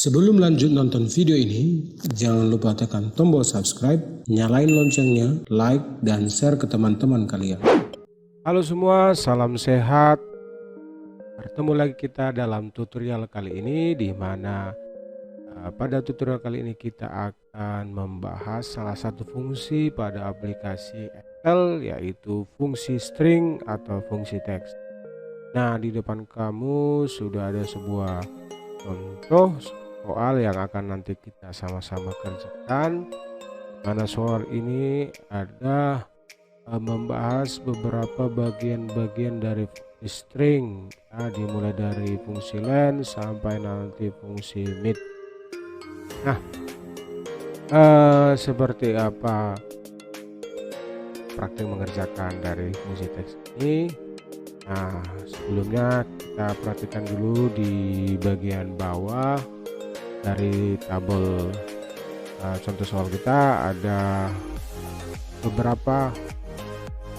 Sebelum lanjut nonton video ini, jangan lupa tekan tombol subscribe, nyalain loncengnya, like, dan share ke teman-teman kalian. Halo semua, salam sehat. Bertemu lagi kita dalam tutorial kali ini, di mana pada tutorial kali ini kita akan membahas salah satu fungsi pada aplikasi Excel, yaitu fungsi string atau fungsi teks. Nah, di depan kamu sudah ada sebuah contoh soal yang akan nanti kita sama-sama kerjakan, mana soal ini ada membahas beberapa bagian-bagian dari fungsi string ya, dimulai dari fungsi len sampai nanti fungsi mid. Nah, seperti apa praktik mengerjakan dari fungsi teks ini? Nah, sebelumnya kita perhatikan dulu di bagian bawah dari tabel contoh soal kita ada beberapa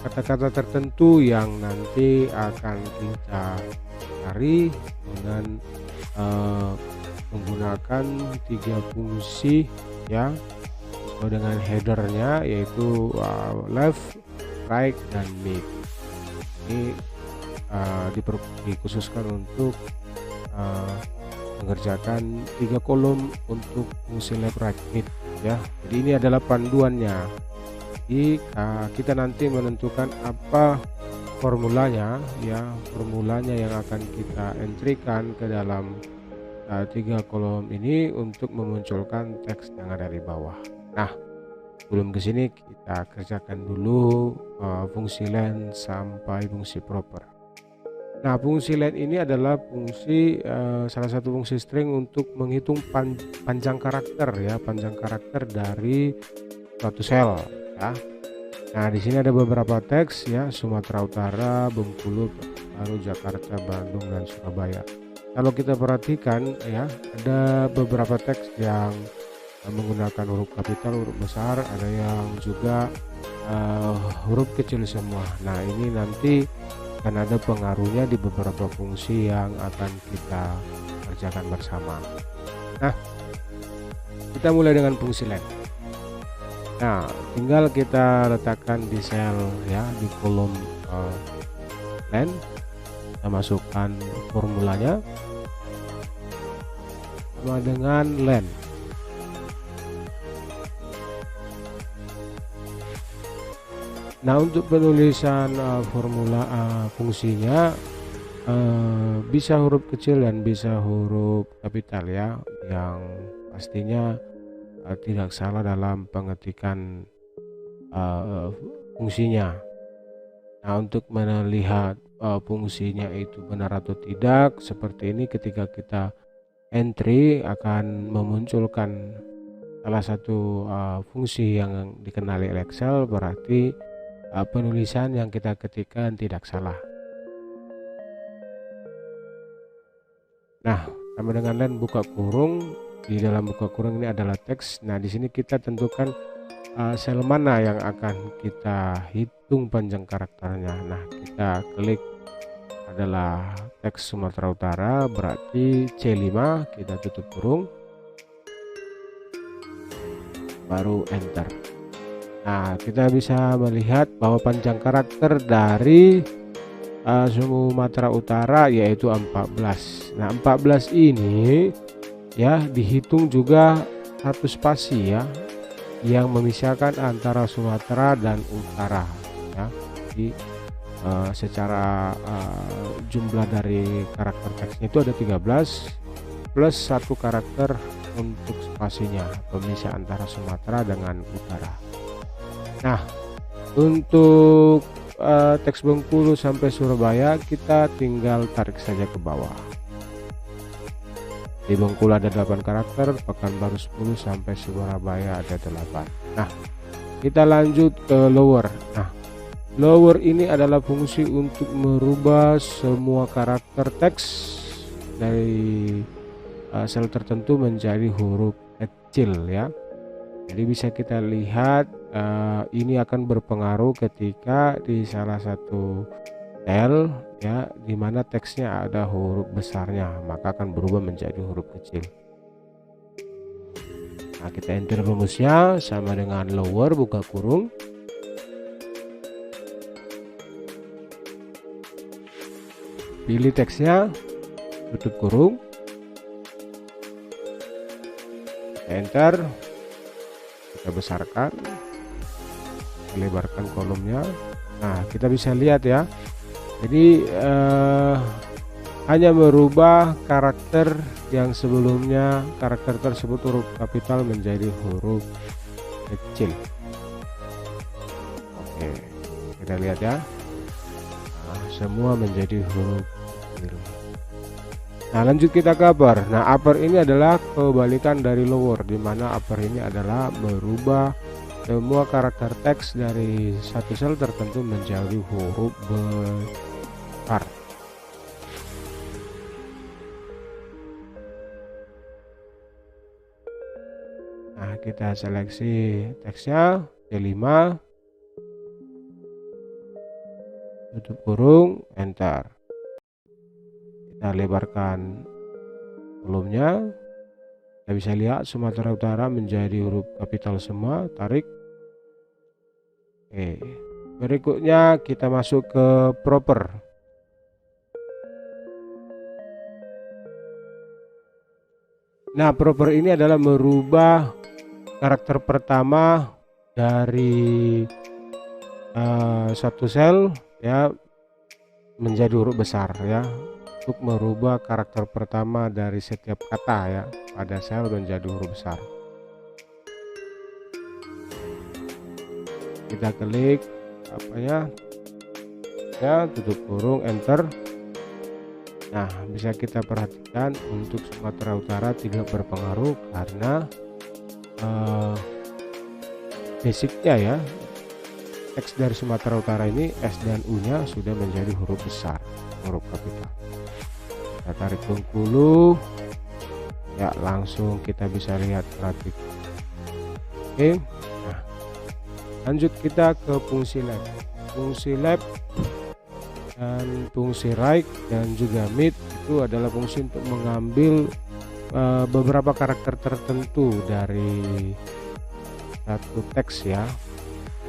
kata-kata tertentu yang nanti akan kita cari dengan menggunakan 3 fungsi ya, sesuai dengan headernya, yaitu left, right, dan mid. Ini dikhususkan untuk mengerjakan 3 kolom untuk fungsi left, right, mid ya. Jadi ini adalah panduannya. Jadi kita nanti menentukan apa formulanya ya, formulanya yang akan kita entrykan ke dalam 3 kolom ini untuk memunculkan teks yang ada di bawah. Nah, sebelum ke sini kita kerjakan dulu fungsi len sampai fungsi proper. Nah, fungsi len ini adalah fungsi salah satu fungsi string untuk menghitung panjang karakter ya, panjang karakter dari suatu sel ya. Nah, di sini ada beberapa teks ya, Sumatera Utara, Bengkulu, Baru, Jakarta, Bandung, dan Surabaya. Kalau kita perhatikan ya, ada beberapa teks yang menggunakan huruf kapital, huruf besar, ada yang juga huruf kecil semua. Nah, ini nanti akan ada pengaruhnya di beberapa fungsi yang akan kita kerjakan bersama. Nah, kita mulai dengan fungsi len. Nah, tinggal kita letakkan di sel ya, di kolom len, kita masukkan formulanya sama dengan len. Nah, untuk penulisan formula fungsinya bisa huruf kecil dan bisa huruf kapital ya, yang pastinya tidak salah dalam pengetikan fungsinya. Nah, untuk melihat fungsinya itu benar atau tidak seperti ini, ketika kita entry akan memunculkan salah satu fungsi yang dikenali Excel, berarti penulisan yang kita ketikkan tidak salah. Nah, sama dengan len buka kurung, di dalam buka kurung ini adalah teks. Nah, di sini kita tentukan sel mana yang akan kita hitung panjang karakternya. Nah, kita klik adalah teks Sumatera Utara, berarti C5, kita tutup kurung, baru enter. Nah, kita bisa melihat bahwa panjang karakter dari Sumatera Utara yaitu 14. Nah, 14 ini ya dihitung juga satu spasi ya, yang memisahkan antara Sumatera dan Utara ya. Jadi secara jumlah dari karakter teksnya itu ada 13 plus 1 karakter untuk spasinya, pemisah antara Sumatera dengan Utara. Nah, untuk teks Bengkulu sampai Surabaya kita tinggal tarik saja ke bawah. Di Bengkulu ada 8 karakter, Pekanbaru 10, sampai Surabaya ada 8. Nah, kita lanjut ke lower. Nah, lower ini adalah fungsi untuk merubah semua karakter teks dari sel tertentu menjadi huruf kecil ya. Jadi bisa kita lihat ini akan berpengaruh ketika di salah satu sel ya, dimana teksnya ada huruf besarnya, maka akan berubah menjadi huruf kecil. Nah, kita enter rumusnya sama dengan lower buka kurung, pilih teksnya, tutup kurung, enter, kita besarkan, lebarkan kolomnya. Nah, kita bisa lihat ya, jadi hanya merubah karakter yang sebelumnya karakter tersebut huruf kapital menjadi huruf kecil. Oke, kita lihat ya. Nah, semua menjadi huruf kecil. Nah, lanjut kita ke upper. Nah, upper ini adalah kebalikan dari lower, di mana upper ini adalah merubah semua karakter teks dari satu sel tertentu menjadi huruf besar. Nah, kita seleksi teksnya C5, tutup kurung, enter. Kita lebarkan kolomnya. Kita bisa lihat Sumatera Utara menjadi huruf kapital semua, tarik. Oke, berikutnya kita masuk ke proper. Nah, proper ini adalah merubah karakter pertama dari satu sel ya menjadi huruf besar ya, untuk merubah karakter pertama dari setiap kata ya pada sel menjadi huruf besar. Kita klik apanya ya, tutup kurung, enter. Nah, bisa kita perhatikan untuk Sumatera Utara tidak berpengaruh karena basicnya ya, teks dari Sumatera Utara ini S dan U nya sudah menjadi huruf besar, huruf kapital. Kita tarik Bengkulu ya, langsung kita bisa lihat perhatikan. Oke, nah lanjut kita ke fungsi left dan fungsi right dan juga mid. Itu adalah fungsi untuk mengambil beberapa karakter tertentu dari satu teks ya,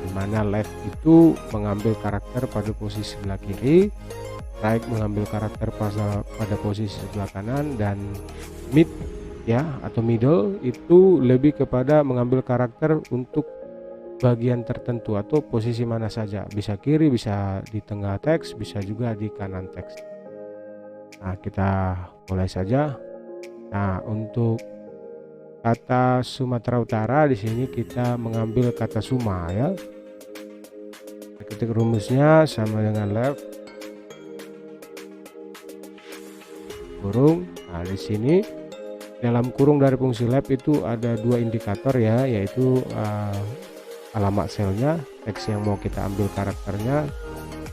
dimana left itu mengambil karakter pada posisi sebelah kiri, right mengambil karakter pada posisi sebelah kanan, dan mid ya atau middle itu lebih kepada mengambil karakter untuk bagian tertentu atau posisi mana saja, bisa kiri, bisa di tengah teks, bisa juga di kanan teks. Nah, kita mulai saja. Nah, untuk kata Sumatera Utara di sini kita mengambil kata Suma ya. Ketik rumusnya sama dengan left kurung. Nah, di sini dalam kurung dari fungsi left itu ada dua indikator ya, yaitu alamat selnya, teks yang mau kita ambil karakternya,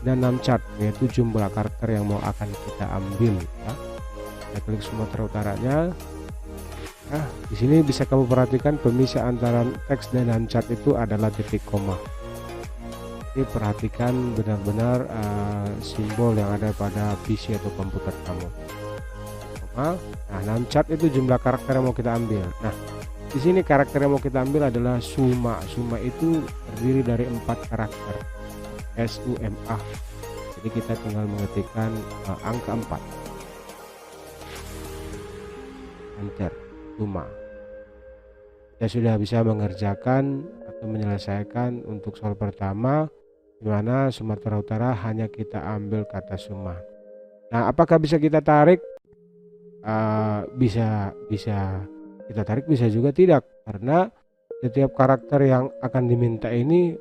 dan numchart yaitu jumlah karakter yang mau akan kita ambil ya. Kita klik Sumatera Utaranya. Nah, di sini bisa kamu perhatikan pemisah antara teks dan numchart itu adalah titik koma. Jadi perhatikan benar-benar simbol yang ada pada PC atau komputer kamu. Nah, numchart itu jumlah karakter yang mau kita ambil. Nah, di sini karakter yang mau kita ambil adalah Suma. Suma itu terdiri dari 4 karakter, SUMA. Jadi kita tinggal mengetikkan angka 4, enter, Suma. Kita sudah bisa mengerjakan atau menyelesaikan untuk soal pertama, di mana Sumatera Utara hanya kita ambil kata Suma. Nah, apakah bisa kita tarik? Bisa kita tarik, bisa juga tidak, karena setiap karakter yang akan diminta ini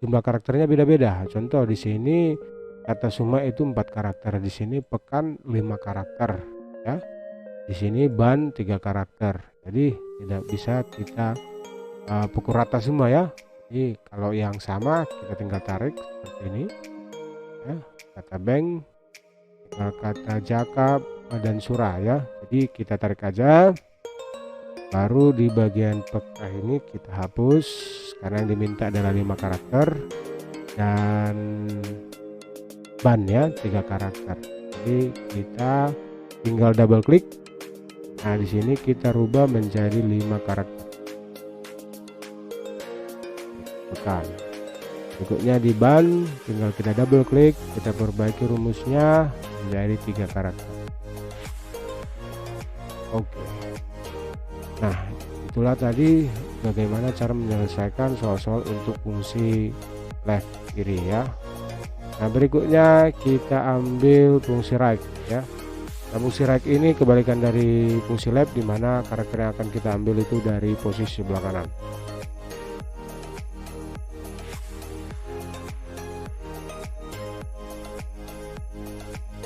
jumlah karakternya beda-beda. Contoh di sini kata Suma itu 4 karakter, di sini pekan 5 karakter ya, di sini ban 3 karakter. Jadi tidak bisa kita pukul rata semua ya. Jadi kalau yang sama kita tinggal tarik seperti ini ya, kata bank, kata Jakab dan Surah ya. Jadi kita tarik aja, baru di bagian peka ini kita hapus karena yang diminta adalah 5 karakter, dan ban ya 3 karakter. Jadi kita tinggal double klik Nah, di sini kita rubah menjadi 5 karakter. Tekan. Berikutnya di ban, tinggal kita double klik, kita perbaiki rumusnya menjadi 3 karakter. Oke. Nah, itulah tadi bagaimana cara menyelesaikan soal-soal untuk fungsi left kiri ya. Nah, berikutnya kita ambil fungsi right ya. Nah, fungsi right ini kebalikan dari fungsi left, di mana karakter yang akan kita ambil itu dari posisi sebelah kanan.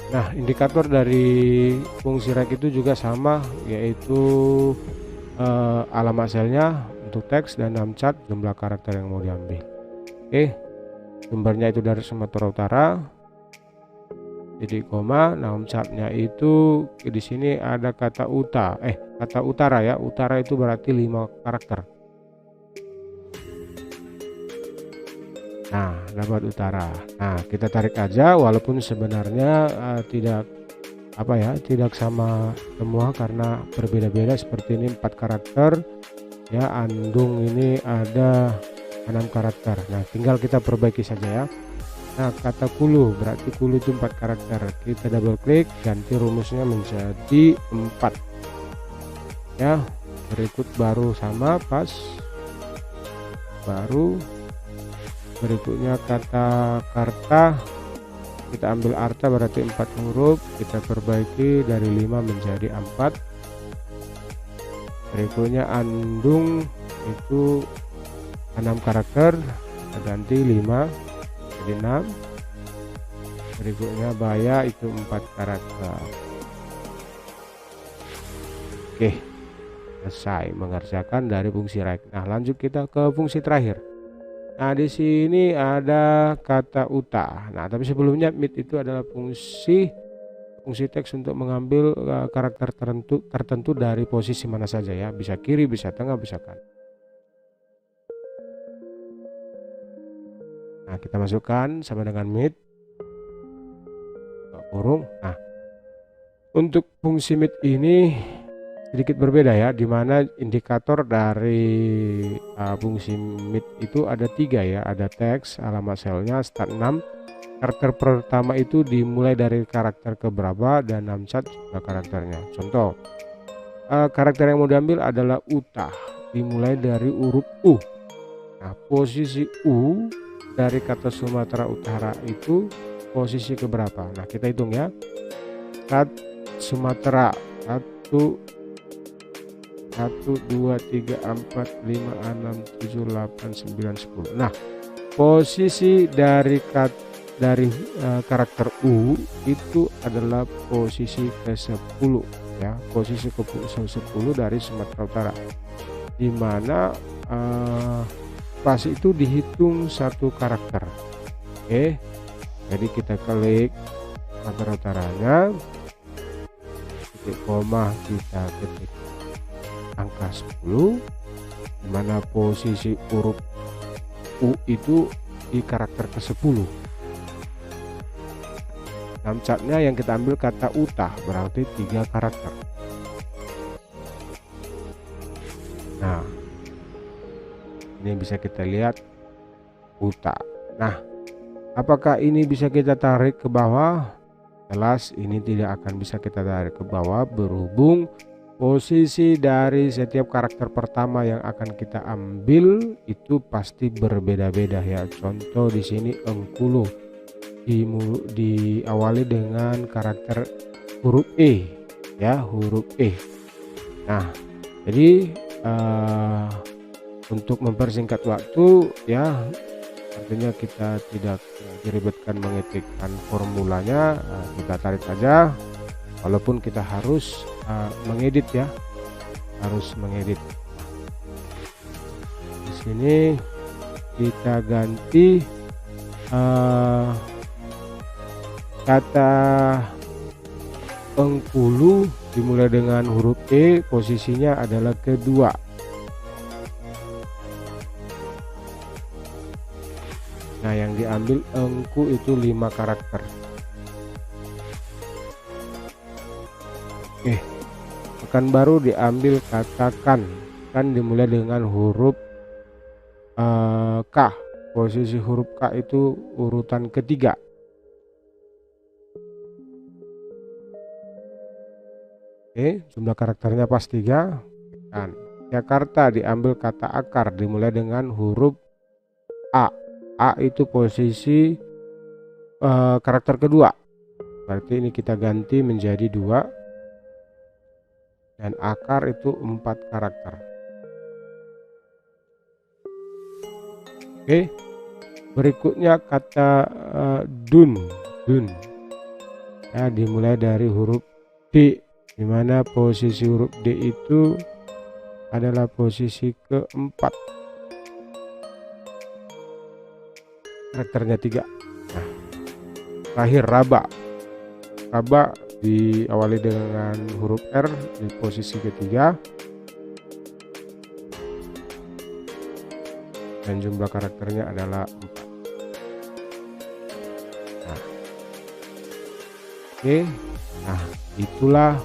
Nah, indikator dari fungsi right itu juga sama, yaitu alamat selnya untuk teks dan namcat jumlah karakter yang mau diambil. Oke, sumbernya itu dari Sumatera Utara, titik koma, namcatnya itu di sini ada kata kata utara ya. Utara itu berarti 5 karakter. Nah, dapat utara. Nah, kita tarik aja, walaupun sebenarnya tidak sama semua karena berbeda-beda. Seperti ini 4 karakter ya, andung ini ada 6 karakter. Nah, tinggal kita perbaiki saja ya. Nah, kata kulu berarti kulu itu 4 karakter. Kita double klik, ganti rumusnya menjadi 4 ya. Berikut baru sama, pas baru. Berikutnya kata karta, kita ambil arta berarti 4 huruf, kita perbaiki dari 5 menjadi 4. Berikutnya andung itu 6 karakter, kita ganti 5 jadi 6. Berikutnya baya itu 4 karakter. Oke, selesai mengerjakan dari fungsi right. Nah, lanjut kita ke fungsi terakhir. Nah, di sini ada kata uta. Nah, tapi sebelumnya mid itu adalah fungsi teks untuk mengambil karakter tertentu dari posisi mana saja ya, bisa kiri, bisa tengah, bisa kanan. Nah, kita masukkan sama dengan mid kurung. Nah, untuk fungsi mid ini sedikit berbeda ya, dimana indikator dari fungsi mid itu ada 3 ya, ada teks, alamat selnya, start 6. Karakter pertama itu dimulai dari karakter keberapa dan namcat jumlah karakternya. Contoh, karakter yang mau diambil adalah uta, dimulai dari huruf U. Nah, posisi U dari kata Sumatera Utara itu posisi keberapa? Nah, kita hitung ya. Sumatera 1 2 3 4 5 6 7 8 9 10. Nah, posisi dari karakter U itu adalah posisi ke-10 ya, posisi ke-10 dari Sumatera Utara, di mana pas itu dihitung 1 karakter. Oke, jadi kita klik Sumatera Utaranya, titik koma, kita ketik angka 10, dimana posisi huruf U itu di karakter ke-10. Namcatnya yang kita ambil kata uta, berarti 3 karakter. Nah, ini bisa kita lihat uta. Nah, apakah ini bisa kita tarik ke bawah? Jelas ini tidak akan bisa kita tarik ke bawah, berhubung posisi dari setiap karakter pertama yang akan kita ambil itu pasti berbeda-beda ya. Contoh di sini engkulu diawali dengan karakter huruf E ya, huruf E. Nah, jadi untuk mempersingkat waktu ya, artinya kita tidak diribetkan mengetikkan formulanya, kita tarik saja, walaupun kita harus mengedit ya, harus mengedit. Di sini kita ganti kata engkulu dimulai dengan huruf E, posisinya adalah kedua. Nah, yang diambil engku itu 5 karakter. Maka Misalkan baru diambil katakan kan dimulai dengan huruf K. Posisi huruf K itu urutan ketiga. Oke, jumlah karakternya pas 3. Dan Jakarta diambil kata akar dimulai dengan huruf A. A itu posisi karakter kedua. Berarti ini kita ganti menjadi 2. Dan akar itu 4 karakter. Oke, berikutnya kata dun ya, dimulai dari huruf D, dimana posisi huruf D itu adalah posisi keempat, karakternya 3. Nah, terakhir raba diawali dengan huruf R di posisi ketiga dan jumlah karakternya adalah 4. Nah, oke, nah itulah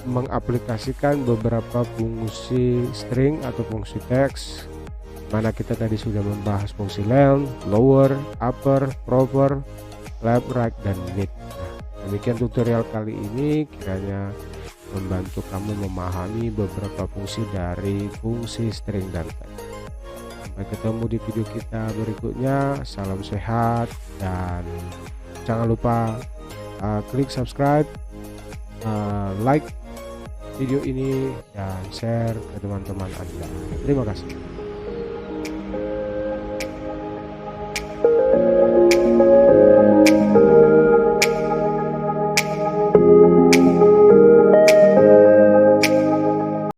mengaplikasikan beberapa fungsi string atau fungsi teks, mana kita tadi sudah membahas fungsi length, lower, upper, proper, left, right, dan mid. Demikian tutorial kali ini, kiranya membantu kamu memahami beberapa fungsi dari fungsi string dan teks. Sampai ketemu di video kita berikutnya. Salam sehat dan jangan lupa klik subscribe, like video ini dan share ke teman-teman Anda. Terima kasih.